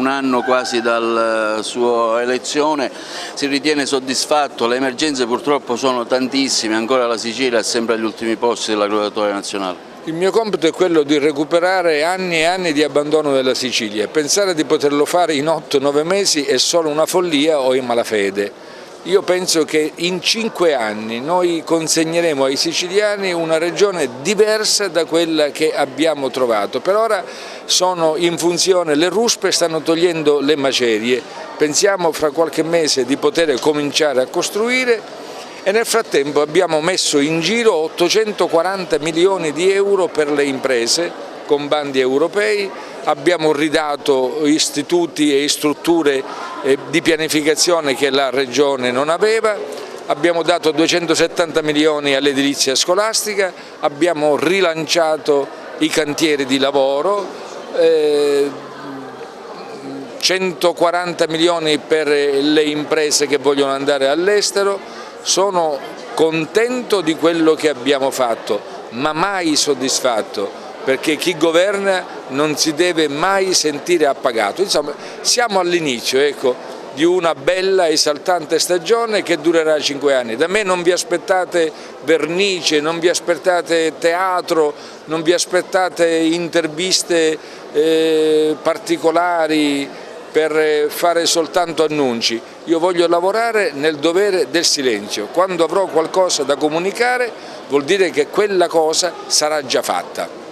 un anno quasi dalla sua elezione, si ritiene soddisfatto? Le emergenze purtroppo sono tantissime, ancora la Sicilia è sempre agli ultimi posti della graduatoria nazionale. Il mio compito è quello di recuperare anni e anni di abbandono della Sicilia. Pensare di poterlo fare in 8-9 mesi è solo una follia o in malafede. Io penso che in 5 anni noi consegneremo ai siciliani una regione diversa da quella che abbiamo trovato. Per ora sono in funzione, le ruspe stanno togliendo le macerie, pensiamo fra qualche mese di poter cominciare a costruire e nel frattempo abbiamo messo in giro 840 milioni di euro per le imprese con bandi europei, abbiamo ridato istituti e strutture di pianificazione che la Regione non aveva, abbiamo dato 270 milioni all'edilizia scolastica, abbiamo rilanciato i cantieri di lavoro, 140 milioni per le imprese che vogliono andare all'estero. Sono contento di quello che abbiamo fatto, ma mai soddisfatto, perché chi governa non si deve mai sentire appagato. Insomma, siamo all'inizio, di una bella esaltante stagione che durerà 5 anni. Da me non vi aspettate vernice, non vi aspettate teatro, non vi aspettate interviste particolari per fare soltanto annunci. Io voglio lavorare nel dovere del silenzio. Quando avrò qualcosa da comunicare vuol dire che quella cosa sarà già fatta.